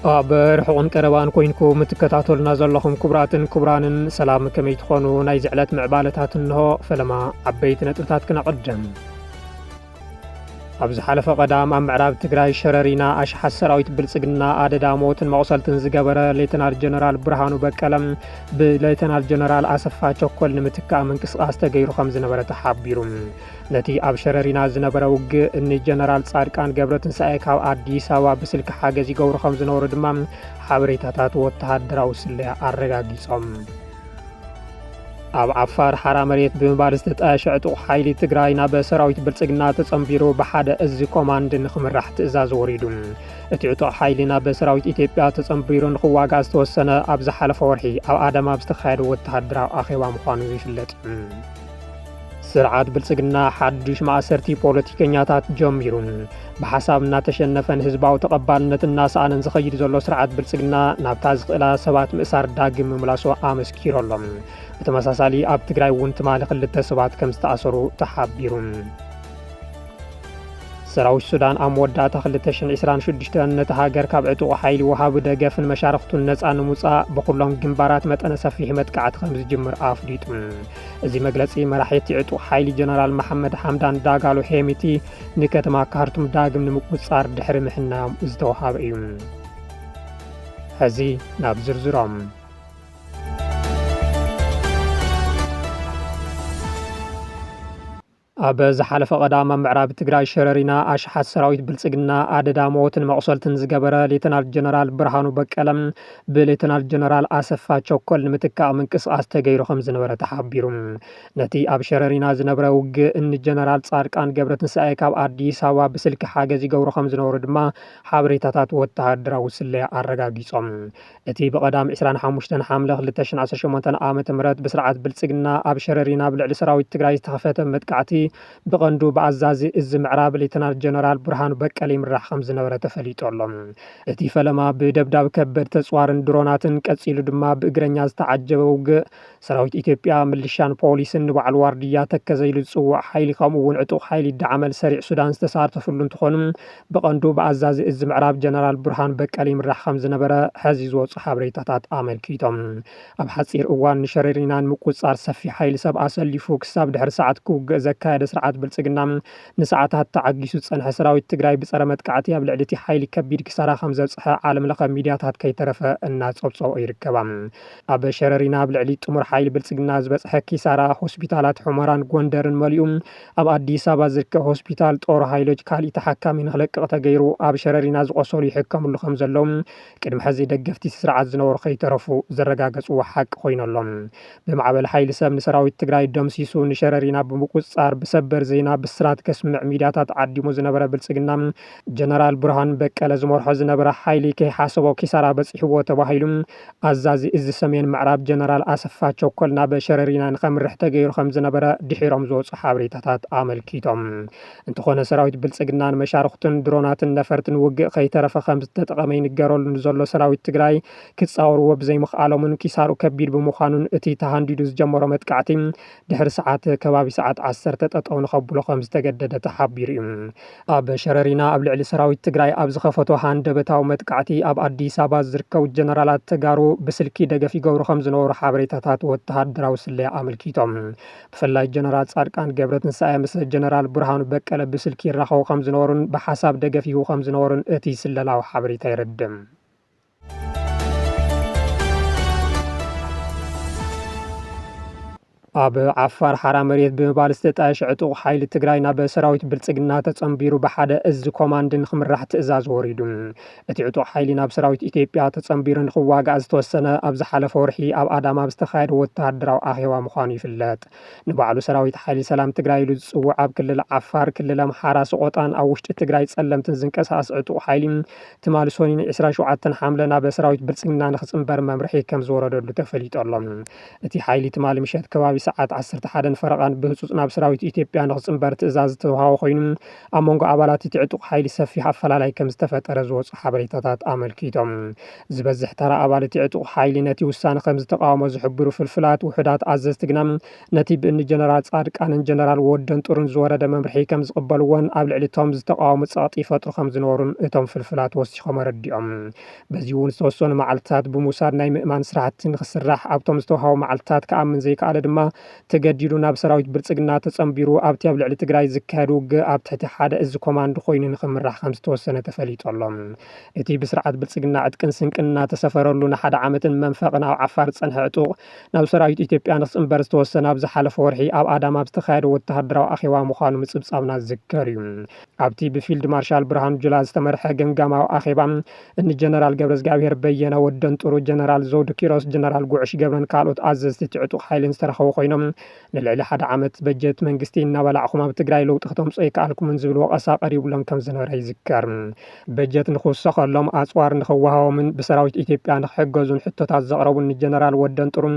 برحقن قربان كوينكم متكتاتلنا زلهم كبراتن كبرانن سلام كمي تخونو ناي زعلت معبالتات انه فلما عبيت نطبتات كنا قدم أبز حلف قدام أم عرب تجراي شررينا أشحى السراويت بالسجنا عدد موتن موصلتن زجبرة ليتنال جنرال برهانو بكلم بليتنال جنرال أسفا تشكل نمتكا من قصاص تغيرو خمس نبرة تحبيرون نتي أب شررينا زنبرة وج إن جنرال صار كان جبرة سايكاو عدي سوا بسلك حاجة زي جورو خمس نور دمام حبريتات وتهدر وسلة الرجاجيسهم أب عفار حرامريت بمبارزة أشعة حيلي تجراينا بسراويت بالسجنا تصنبيرو بحد أز كوماند نخمر راح تأزاز وريدون اتعطوا حيلنا بسراويت إثيوبيا تصنبيرو نخواق أستوسنا أبز حلف ورحي أو آدم أبستخير وتهدرا أخي ومخانو يفلت سرعات بالسجنا حدش مع سرتي بوليتيكينياتات جميرون بحسابنا تشنفن هزباو تقبالنت الناس عن نزخير زلو سرعات بالسجنا نابتاز إلى سبات مئسار داقم مملاسو آمس كيرولم بتمساسالي أب تجراي ونت مالك اللي تسبات كم استأثروا تحبيرون سراوي السودان أمودا تخلي تشن إسران شدشتان نتهاجر كابعتو حيل وهاب دقف المشارخة الناس عن موسى بخلون جنبارات متأنا سفيه متقعد خمس جمر آفريتون زي مجلسي مراحيتي عتو حيل جنرال محمد حمدان داقالو حيميتي نكت ما كارتم داقم نمكوصار دحر محنا ازدوهاب ايون هزي ناب زرزرام أبز حلف قدام معراب تجراي شررينا أشحى السراويت بالسجنا عدد موتن مقصلتن زجبرة ليتنال جنرال برهانو بكلم بليتنال جنرال أسفا تشكل نمتكا من قصاص تغيرو خمس نبرة تحبيرون نتي أب شررينا زنبرة وج إن الجنرال صار كان جبرة سايكاو عدي سوا بسلك حاجة زي جورو خمس نورد ما حبريتات وتهدر وسلة الرجاجيسهم اتي بقدام إسران حمشتن حملة لتشن عشر شمونتن آمت مرات بسرعة بالسجنا أب شررينا بالعل سراويت تجراي تخفت متكعتي بقندو بعزازي إز معراب ليتنال جنرال برهان بكالي مرح خمس نورة تفليت علم اتي فلما بدبداب كبر تصوارن دروناتن كتسيلو دما بإقرنياز تعجبوغ سراويت إثيوبيا ملشان بوليسن وعلى الواردية تكزيلو تسوع حيلي خاموون عطو حيلي الدعمل سريع سودان استسار تفلون تخونم بقندو بعزازي إز معراب جنرال برهان بكالي مرح خمس نورة حزيزو صحاب ريتاتات آمل كيتم أبحثير اوان نشررينان مقوصار سفي حيلي سب أسلي فوق ساب دحر ساعت كوغ زكايد سرعات بالسجنا نساعتها تعجيسو صنح سراويت تجراي بصره متقعتي بلعلتي حيلي كبير كسارا خمسة صحة عالم لقب ميدياتات كي ترف الناس صوصو يركبام أب شررينا بلعلي تمر حيلي بالسجنا زبصح كسارا هوسبيتالات حمران غوندرن مليوم أب أديس أبا زركة هوسبيتال طور هايلوج كالي تحكم من خلق تغيرو أب شررينا زقصول يحكم له خمسة لهم كدم حزي دقفتي سرعات زنور خي ترفو زرقاقص وحق خوين اللهم بمعبل حيلي سب سراويت تجراي دمسيسو نشررينا بمقصار بسبر زينا بسرات كسمع ميدياتات عديمو زنبرة بالسجنا جنرال برهان بكال زمرحو زنبرة حيلي كي حاسبو كسارا بصحو تباهيلم أزازي إز سمين معراب جنرال أسفا تشوكلنا بشررينا نخمر رح تغير خمس نبرة دحيرهم زو صحاب ريتاتات آمل كيتم انتخونا سراويت بالسجنا مشارختن دروناتن نفرتن وق خي ترف خمس تتقامين الجارول نزولو سراويت تجراي كتصاور وبزي مخالو من كسارو كبير بمخانون اتي تهانديدوز جمرو متقعتين دحر ساعات كبابي ساعات 10 تطو نخبلو خمس تجدد تحبير أب شررينا قبل على سراويت تجراي أبز خفتو هاند بتاو متقعتي أب أديس أبا زركو جنرالات تجارو بسلكي دقفي جور خمس نور حبريتات وتهدر وسلة عمل كيتم بفلاي جنرال صار كان جبرت نساء مثل جنرال برهان بكال بسلكي راحو خمس نور بحساب دقفي هو خمس نور اتي سلة حبريتا يردم أب عفار حرامريت بمبارزة أشعة حيل تجراينا بسراويت بالسجنا تصنبيرو بحد أز كوماند نخمر راح تأزاز وريدون اتعطوا حيلنا بسراويت إثيوبيا تصنبير نخواق أز توسنا أبز حلف ورحي أب آدم أبستخير وتهدروا أخيوا مخاني فلات نبعلو سراويت حيل سلام تجراي لزو عب كل العفار كل محارة سقطان أو وشت تجراي تسلم تنزنك أساس عطوا حيلين تمالسونين إسرا شوعتن حملنا بسراويت بالسجنا نخصم برمم رحي كم زورة دلو تفليت الله اتي حيلي تمال مشهد كوابي ሰዓት 11 ፈረቓን ብህጹጽ ናብ ሰራዊት ኢትዮጵያ ንኽጽምበር ትእዛዝ ዝተውሃቦ ኮይኑ ኣብ መንጎ ኣባላት እቲ ዕጡቕ ሓይሊ ሰፊሕ ኣፈላላይ ከም ዝተፈጠረ ዝወጹ ሓበሬታታት ኣመልኪቶም ዝበዝሕ ተራ ኣባላት እቲ ዕጡቕ ሓይሊ ነቲ ውሳነ ከም ዝተቃወሞ ዝሕብሩ ፍልፍላት ውሕዳት ኣዘዝቲ ግና ነቲ ብእኒ ጀነራል ጻድቃንን ጀነራል ወደን ጡርን ዝወረደ መምርሒ ከም ዝቕበልዎን ኣብ ልዕሊ እቶም ዝተቃወሙ ጸቕጢ ይፈጥሩ ከም ዝነበሩን እቶም ፍልፍላት ወሲኾም ረዲኦም በዚ እውን ዝተወሰኑ መዓልትታት ብምውሳድ ናይ ምእማን ስራሕቲ ንኽስራሕ ኣብቶም ዝተውሃቡ መዓልትታት ከኣምን ዘይከኣለ ድማ ተገዲዱ ናብ ሰራዊት ብልጽግና ተጸምቢሩ ኣብቲ ኣብ ልዕሊ ትግራይ ዝካየድ ውግእ ኣብ ትሕቲ ሓደ እዝ ኮማንዶ ኮይኑ ንኽምራሕ ከም ዝተወሰነ ተፈሊጦሎም እቲ ብስርዓት ብልጽግና ዕጥቅን ስንቅን እናተሰፈረሉ ንሓደ ዓመትን መንፈቕን ኣብ ዓፋር ዝጸንሐ ዕጡቕ ናብ ሰራዊት ኢትዮጵያ ንኽጽምበር ዝተወሰነ ኣብ ዝሓለፈ ወርሒ ኣብ ኣዳማ ዝተኻየደ ወተሃደራዊ ኣኼባ ምዃኑ ምጽብጻብና ዝዝከር እዩ ኣብቲ ብፊልድ ማርሻል ብርሃኑ ጁላ ዝተመርሐ ገምጋማዊ ኣኼባ እኒ ጀነራል ገብረእግዚአብሔር በየነ ወደን ጡሩ ጀነራል ዘውዱ ኪሮስ ጀነራል ጉዕሽ ገብረን ካልኦት ኣዘዝቲ እቲ ዕጡቕ ሓይልን ዝተረኸቡ ኮይኖም ንልዕሊ ሓደ ዓመት በጀት መንግስቲ እናበላዕኹም ኣብ ትግራይ ለውጢ ክተምጽኡ ኣይከኣልኩምን ዝብል ወቐሳ ቀሪቡሎም ከም ዝነበረ ይዝከር በጀት ንኽውሰኸሎም ኣጽዋር ንኽወሃቦምን ብሰራዊት ኢትዮጵያ ንኽሕገዙን ሕቶታት ዘቕረቡ ጀነራል ወደን ጡሩን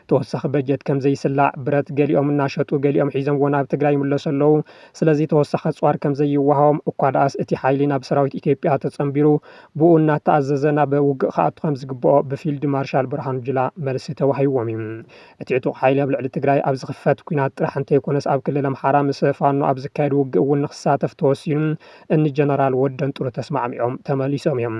ተወሳኺ በጀት ከም ዘይስላዕ ብረት ገሊኦም እናሸጡ ገሊኦም ሒዞምዎ ናብ ትግራይ ይምለሱ ኣለዉ ስለዚ ተወሳኺ ኣጽዋር ከም ዘይወሃቦም እኳ ደኣስ እቲ ሓይሊ ናብ ሰራዊት ኢትዮጵያ ተጸምቢሩ ብኡ እናተኣዘዘ ናብ ውግእ ከኣቱ ከም ዝግብኦ ብፊልድ ማርሻል ብርሃኑ ጁላ መልሲ ተዋሂቦም እዩ እቲ ዕጡቕ ሓይሊ ኣብ ልዕሊ ትግራይ ኣብ ዝኽፈት ኩናት ጥራሕ እንተይኮነስ ኣብ ክልል ኣምሓራ ምስ ፋኖ ኣብ ዝካየድ ውግእ እውን ንኽሳተፍ ተወሲኑ እኒ ጀነራል ወደን ጡሩ ተስማዕሚዖም ተመሊሶም እዮም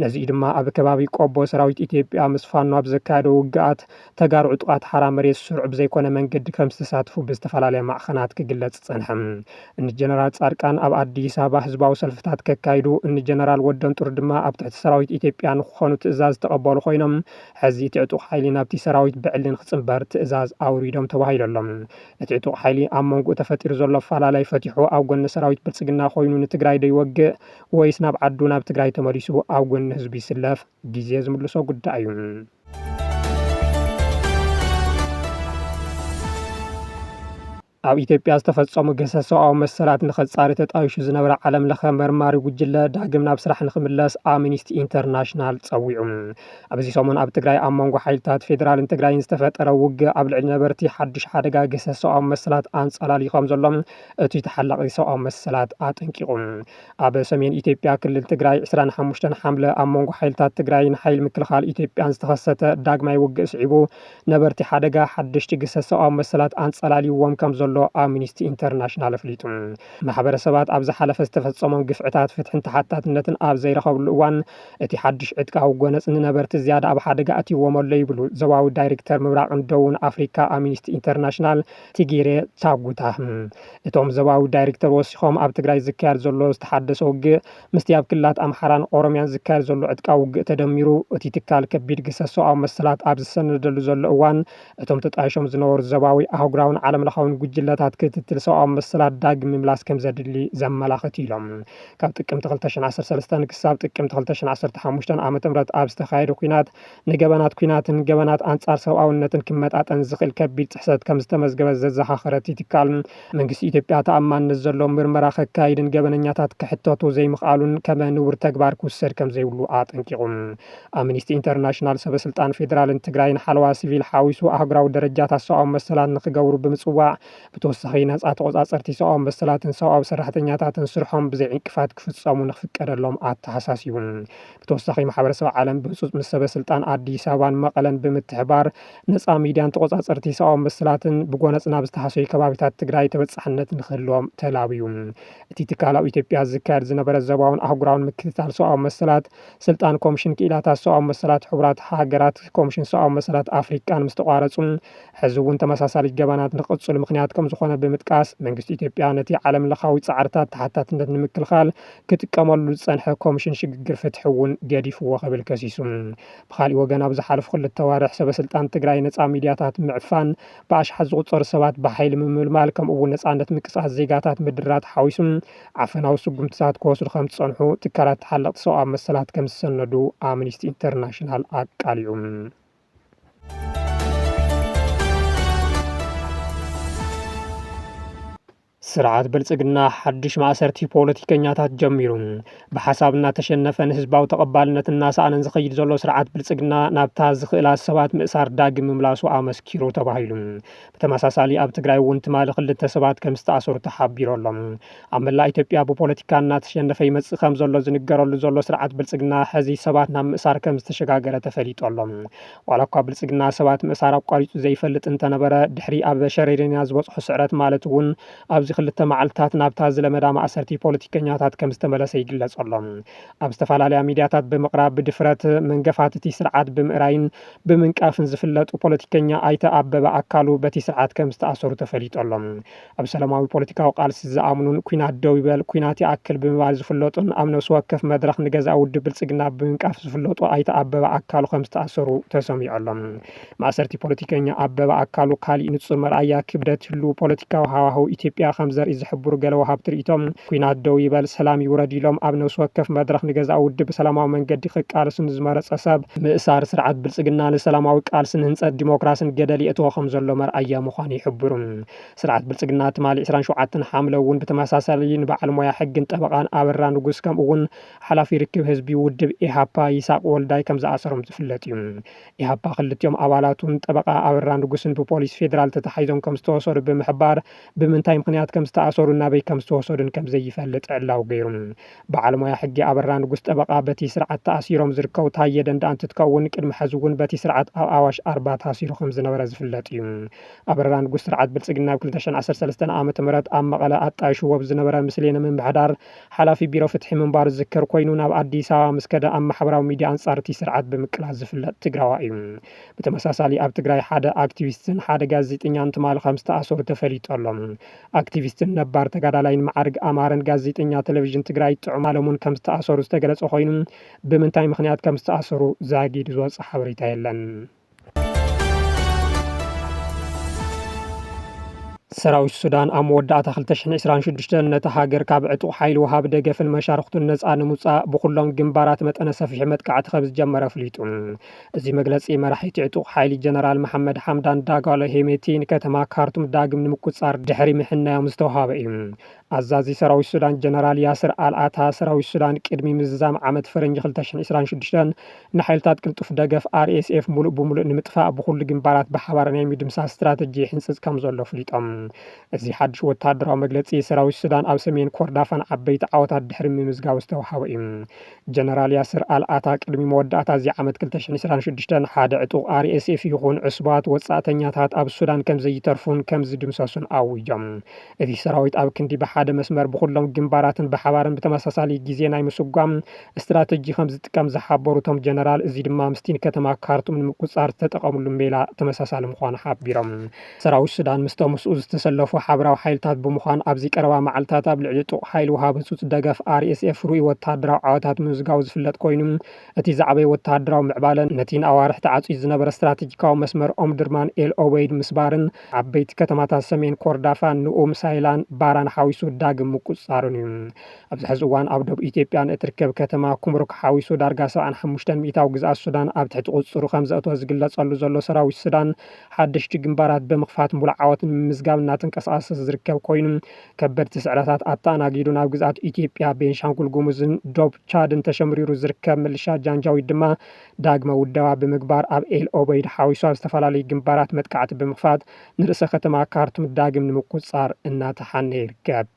ነዚ ድማ ኣብ ከባቢ ቆቦ ሰራዊት ኢትዮጵያ ምስ ፋኖ ኣብ ዘካየደ ውግኣት ተጋሩ ዕጡቓት ሓራ መሬት ስሩዕ ብዘይኮነ መንገዲ ከም ዝተሳትፉ ብዝተፈላለየ ማዕኸናት ክግለጽ ጸንሐ እኒ ጀነራል ጻድቃን ኣብ ኣዲስ ኣበባ ህዝባዊ ሰልፍታት ከካይዱ እኒ ጀነራል ወደን ጡሩ ድማ ኣብ ትሕቲ ሰራዊት ኢትዮጵያ ንክኾኑ ትእዛዝ ተቐበሉ ኮይኖም ሕዚ እቲ ዕጡቕ ሓይሊ ናብቲ ሰራዊት ብዕልን ክጽምበር ትእዛዝ ኣውሪዶም ተባሂሎሎም እቲ ዕጡቕ ሓይሊ ኣብ መንጎ ተፈጢሩ ዘሎ ኣፈላላይ ፈቲሑ ኣብ ጎኒ ሰራዊት ብልጽግና ኮይኑ ንትግራይ ዶ ይወግእ ወይስ ናብ ዓዱ ናብ ትግራይ ተመሊሱ ኣብ ጎኒ ህዝቢ ይስለፍ ግዜ ዝምልሶ ጉዳይ እዩ ኣብ ኢትዮጵያ ዝተፈጸሙ ገሰሰባዊ መሰላት ንኸጻሪ ተጣይሹ ዝነበረ ዓለም ለኸ መርማሪ ጉጅለ ዳግም ናብ ስራሕ ንኽምለስ ኣምኒስቲ ኢንተርናሽናል ጸዊዑ ኣብዚ ሰሙን ኣብ ትግራይ ኣብ መንጎ ሓይልታት ፌደራልን ትግራይን ዝተፈጠረ ውግእ ኣብ ልዕሊ ነበርቲ ሓድሽ ሓደጋ ገሰሰባዊ መሰላት ኣንጸላሊኾም ዘሎም እቲ ተሓላቒ ሰብኣዊ መሰላት ኣጠንቂቑ ኣብ ሰሜን ኢትዮጵያ ክልል ትግራይ 25 ሓምለ ኣብ መንጎ ሓይልታት ትግራይን ሓይሊ ምክልኻል ኢትዮጵያን ዝተኸሰተ ዳግማይ ውግእ ስዒቡ ነበርቲ ሓደጋ ሓድሽቲ ገሰሰባዊ መሰላት አንጸላሊዎም ከም ዘሎ ኣምኒስቲ ኢንተርናሽናል ኣፍሊጡ ማሕበረሰባት ኣብ ዝሓለፈ ዝተፈጸሞም ግፍዕታት ፍትሕን ተሓታትነትን ኣብ ዘይረኸብሉ እዋን እቲ ሓድሽ ዕጥቃዊ ጎነፅ ንነበርቲ ዝያዳ ኣብ ሓደጋ ኣትይዎም ኣሎ ይብሉ ዞባዊ ዳይሬክተር ምብራቕን ደቡብን ኣፍሪካ ኣምኒስቲ ኢንተርናሽናል ቲጌሬ ቻጉታ እቶም ዞባዊ ዳይሬክተር ወሲኾም ኣብ ትግራይ ዝካየድ ዘሎ ዝተሓደሰ ውግእ ምስቲ ኣብ ክልላት ኣምሓራን ኦሮምያን ዝካየድ ዘሎ ዕጥቃዊ ውግእ ተደሚሩ እቲ ትካል ከቢድ ገሰሰባዊ መሰላት ኣብ ዝሰነደሉ ዘሎ እዋን እቶም ተጣይሾም ዝነበሩ ዞባዊ ኣህጉራውን ዓለም ለኻውን ጉጅለታት ክትትል ሰብኣዊ መሰላት ዳግም ምምላስ ከም ዘድሊ ዘመላኽት ኢሎም ካብ ጥቅምቲ 2013 ክሳብ ጥቅምቲ 2015 ዓ.ም ኣብ ዝተኻየደ ኩናት ንገበናት ኩናትን ገበናት ኣንጻር ሰብኣውነትን ክመጣጠን ዝኽእል ከቢድ ጥሕሰት ከም ዝተመዝገበ ዘዘኻኽረት ትካል መንግስቲ ኢትዮጵያ ተኣማንነት ዘሎ ምርመራ ከካይድን ገበነኛታት ክሕተቱ ዘይምኽኣሉን ከመ ንቡር ተግባር ክውሰድ ከም ዘይብሉ ኣጠንቂቑ ኣምኒስቲ ኢንተርናሽናል ሰበስልጣን ፌደራልን ትግራይን ሓለዋ ሲቪል ሓዊሱ ኣህጉራዊ ደረጃታት ሰብኣዊ መሰላት ንኽገብሩ ብምጽዋዕ ብተወሳኺ ነጻ ተቆጻጸርቲ ሰብኣዊ መሰላትን ሰብኣዊ ሰራሕተኛታትን ስርሖም ብዘይ ዕንቅፋት ክፍጸሙ ንኽፍቀደሎም ኣተሓሳሲቡ ብተወሳኺ ማሕበረሰብ ዓለም ብህፁፅ ምስ ሰበስልጣን ኣዲስ ኣበባን መቐለን ብምትሕባር ነጻ ሚድያን ተቆጻጸርቲ ሰብኣዊ መሰላትን ብጎነፅ ናብ ዝተሓሰዩ ከባቢታት ትግራይ ተበጻሕነት ንኽህልዎም ተላብዩ እቲ ትካል ኣብ ኢትዮጵያ ዝካየድ ዝነበረ ዞባውን ኣህጉራውን ምክትታል ሰብኣዊ መሰላት ስልጣን ኮሚሽን ክኢላታት ሰብኣዊ መሰላት ሕቡራት ሃገራት ኮሚሽን ሰብኣዊ መሰላት ኣፍሪቃን ምስ ተቋረጹ ሕዚ እውን ተመሳሳሊ ገበናት ንቕጽሉ ምክንያት ከም ዝኾነ ብምጥቃስ መንግስቲ ኢትዮጵያ ነቲ ዓለም ለኻዊ ጻዕርታት ተሓታትነት ንምክልኻል ክጥቀመሉ ዝጸንሐ ኮሚሽን ሽግግር ፍትሒ እውን ገዲፍዎ ክብል ከሲሱ ብኻሊእ ወገን ኣብ ዝሓለፉ 2 ወርሒ ሰበስልጣን ትግራይ ነጻ ሚድያታት ምዕፋን ብኣሽሓት ዝቑጸሩ ሰባት ብሓይሊ ምምልማል ከምኡ እውን ነጻነት ምንቅስቓስ ዜጋታት ምድራት ሓዊሱ ዓፈናዊ ስጉምትታት ክወስዱ ከም ዝጸንሑ ትካላት ተሓለቕቲ ሰብኣዊ መሰላት ከም ዝሰነዱ ኣምኒስቲ ኢንተርናሽናል ኣቃሊዑ ስርዓት ብልጽግና ሓድሽ ማእሰርቲ ፖለቲከኛታት ጀሚሩ ብሓሳብና ተሸነፈን ህዝባዊ ተቐባልነትና ሳእነን ዝኸይድ ዘሎ ስርዓት ብልጽግና ናብታ ዝኽእላ ሰባት ምእሳር ዳግም ምምላሱ ኣመስኪሩ ተባሂሉ ብተመሳሳሊ ኣብ ትግራይ እውን ትማሊ ክልተ ሰባት ከም ዝተኣሰሩ ተሓቢሩ ኣሎ። ኣብ መላእ ኢትዮጵያ ብፖለቲካ እናተሸነፈ ይመጽእ ከም ዘሎ ዝንገረሉ ዘሎ ስርዓት ብልጽግና ሕዚ ሰባት ናብ ምእሳር ከም ዝተሸጋገረ ተፈሊጡ ኣሎ። ዋላ እኳ ብልጽግና ሰባት ምእሳር ኣቋሪጹ ዘይፈልጥ እንተነበረ ድሕሪ ኣብ ሸረሪና ዝበጽሖ ስዕረት ማለት እውን ኣብዚ ክልተ መዓልትታት ናብታ ዝለመዳ ማእሰርቲ ፖለቲከኛታት ከም ዝተመለሰ ይግለጽ ኣሎ። ኣብ ዝተፈላለያ ሚድያታት ብምቕራብ ብድፍረት መንገፋት እቲ ስርዓት ብምእራይን ብምንቃፍን ዝፍለጡ ፖለቲከኛ ኣይተ ኣበበ ኣካሉ በቲ ስርዓት ከም ዝተኣሰሩ ተፈሊጡ ኣሎ። ኣብ ሰላማዊ ፖለቲካዊ ቃልሲ ዝኣምኑን ኩናት ደው ይበል ኩናት ይኣክል ብምባል ዝፍለጡን ኣብ ነፍሲ ወከፍ መድረክ ንገዛ ውድብ ብልጽግና ብምንቃፍ ዝፍለጡ ኣይተ ኣበበ ኣካሉ ከም ዝተኣሰሩ ተሰሚዑ ኣሎ። ማእሰርቲ ፖለቲከኛ ኣበበ ኣካሉ ካሊእ ንጹር መርኣያ ክብደት ህልው ፖለቲካዊ ሃዋህው ኢትዮጵያ ከም ዘርኢ ዝሕብሩ ገለ ወሃብቲ ርእይቶም ኩናት ደው ይበል ሰላም ይውረድ ኢሎም ኣብ ነፍሲ ወከፍ መድረክ ንገዛ ውድብ ብሰላማዊ መንገዲ ክቃልሱን ዝመረፀ ሰብ ምእሳር ስርዓት ብልጽግና ንሰላማዊ ቃልስን ህንፀት ዲሞክራስን ገደል የእትዎ ከም ዘሎ መርኣያ ምዃኑ ይሕብሩ። ስርዓት ብልጽግና ትማሊ 27 ሓምለ እውን ብተመሳሳሊ ንበዓል ሞያ ሕግን ጠበቃን ኣበራ ንጉስ ከምኡ እውን ሓላፊ ርክብ ህዝቢ ውድብ ኢሃፓ ይስሐቅ ወልዳይ ከም ዝኣሰሮም ዝፍለጥ እዩ። ኢሃፓ ክልቲኦም ኣባላቱን ጠበቃ ኣበራ ንጉስን ብፖሊስ ፌደራል ተታሒዞም ከም ዝተወሰዱ ብምሕባር ብምንታይ ምክንያት ከም ዝተኣሰሩ ናበይ ከም ዝተወሰዱን ከም ዘይፈልጥ ዕላው ገይሩ። በዓል ሞያ ሕጊ ኣበራ ንጉስ ጠበቃ በቲ ስርዓት ተኣሲሮም ዝርከቡ ታየ ደንደኣ እንትትከውን ቅድሚ ሕዚ እውን በቲ ስርዓት ኣብ ኣዋሽ ኣርባ ታሲሩ ከም ዝነበረ ዝፍለጥ እዩ። ኣበራ ንጉስ ስርዓት ብልጽግና 2013 ዓ.ም ኣብ መቐለ ኣጣይሽዎ ዝነበረ ምስሌነ ምምሕዳር ሓላፊ ቢሮ ፍትሒ ምንባሩ ዝዝከር ኮይኑ ናብ ኣዲስ ኣበባ ምስ ከደ ኣብ ማሕበራዊ ሚድያ አንጻር እቲ ስርዓት ብምቅላስ ዝፍለጥ ትግራዋይ እዩ። ብተመሳሳሊ ኣብ ትግራይ ሓደ ኣክቲቪስትን ሓደ ጋዜጠኛን ትማሊ ከም ዝተኣሰሩ ተፈሊጡ ኣሎ። ኣክቲቪስትን ነባር ተጋዳላይን ማዕርግ ኣማረን ጋዜጠኛ ቴሌቪዥን ትግራይ ጥዑም ኣለሙን ከም ዝተኣሰሩ ዝተገለጸ ኮይኑ ብምንታይ ምክንያት ከም ዝተኣሰሩ ዛጊድ ዝወፅእ ሓበሬታ የለን። ሰራዊት ሱዳን ኣብ መወዳእታ 2026 ነቲ ሃገር ካብ ዕጡቕ ሓይሊ ወሃቢ ደገፍን መሻርክቱን ነፃ ንምውፃእ ብኩሎም ግንባራት መጠነ ሰፊሕ መጥቃዕቲ ከም ዝጀመረ ኣፍሊጡ። እዚ መግለፂ መራሒቲ ዕጡቕ ሓይሊ ጀነራል መሓመድ ሓምዳን ዳጋሎ ሄሜቲ ንከተማ ካርቱም ዳግም ንምቁፅፃር ድሕሪ ምሕናዮም ዝተዋሃበ እዩ። ኣዛዚ ሰራዊት ሱዳን ጀነራል ያስር ኣልኣታ ሰራዊት ሱዳን ቅድሚ ምዝዛም ዓመት ፈረንጂ 2026 ንሓይልታት ቅልጡፍ ደገፍ RSF ሙሉእ ብምሉእ ንምጥፋእ ብኩሉ ግንባራት ብሓባር ናይ ምድምሳስ ስትራቴጂ ሕንፅፅ ከም ዘሎ ኣፍሊጦም። እዚ ሓድሽ ወታደራዊ መግለፂ ሰራዊት ሱዳን ኣብ ሰሜን ኮርዳፋን ዓበይቲ ዓወታት ድሕሪ ምምዝጋብ ዝተዋሃበ እዩ። ጀነራል ያስር ኣልኣታ ቅድሚ መወዳእታ እዚ ዓመት 2026 ሓደ ዕጡቕ RSF ይኹን ዕስባት ወፃእተኛታት ኣብ ሱዳን ከም ዘይተርፉን ከም ዝድምሰሱን ኣውጆም። እቲ ሰራዊት ኣብ ክንዲ ሓደ መስመር ብኩሎም ግንባራትን ብሓባርን ብተመሳሳሊ ግዜ ናይ ምስጓም ስትራቴጂ ከም ዝጥቀም ዝሓበሩቶም ጀነራል እዚ ድማ ምስቲን ከተማ ካርቱም ንምቁፅፃር ዝተጠቀምሉ ሜላ ተመሳሳሊ ምዃኑ ሓቢሮም። ሰራዊት ሱዳን ምስቶም ምስኡ ዝተሰለፉ ሓበራዊ ሓይልታት ብምዃን ኣብዚ ቀረባ መዓልትታት ኣብ ልዕሊ ዕጡቕ ሓይሊ ወሃቢ ህፁፅ ደገፍ RSF ሩኡይ ወታደራዊ ዓወታት ምምዝጋቡ ዝፍለጥ ኮይኑ እቲ ዛዕበየ ወታደራዊ ምዕባለን ነቲ ኣዋርሕ ተዓፅዩ ዝነበረ ስትራቴጂካዊ መስመር ኦምድርማን ኤል ኦበይድ ምስባርን ዓበይቲ ከተማታት ሰሜን ኮርዳፋን ንኡም ሳይላን ባራን ሓዊሱ ዳግም ምቁፅፃርን እዩ። ኣብዚ ሕዚ እዋን ኣብ ደቡብ ኢትዮጵያ እትርከብ ከተማ ኩምሩክ ሓዊሱ ዳርጋ 75 ሚእታዊ ግዝኣት ሱዳን ኣብ ትሕቲ ቁፅሩ ከም ዘእተወ ዝግለጸሉ ዘሎ ሰራዊት ሱዳን ሓደሽቲ ግንባራት ብምኽፋት ሙሉእ ዓወት ንምምዝጋብ እናተንቀሳቐሰ ዝርከብ ኮይኑ ከበድቲ ስዕረታት ኣተኣናጊዱ ናብ ግዝኣት ኢትዮጵያ ቤንሻንጉል ጉሙዝን ዶብ ቻድን ተሸምሪሩ ዝርከብ ምልሻ ጃንጃዊድ ድማ ዳግመ ውደባ ብምግባር ኣብ ኤል ኦበይድ ሓዊሱ ኣብ ዝተፈላለዩ ግንባራት መጥቃዕቲ ብምኽፋት ንርእሰ ከተማ ካርቱም ዳግም ንምቁፅፃር እናተሓነ ይርከብ።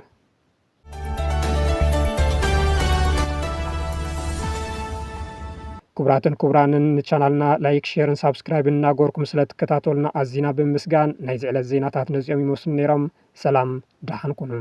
ክቡራትን ክቡራንን ቻናልና ላይክ ሼርን ሳብስክራይብን እናገበርኩም ስለትከታተሉና ኣዝና ብምስጋን ናይ ዝዕለት ዜናታት ነዚኦም ይመስሉ ነይሮም። ሰላም ደህና ኩኑ።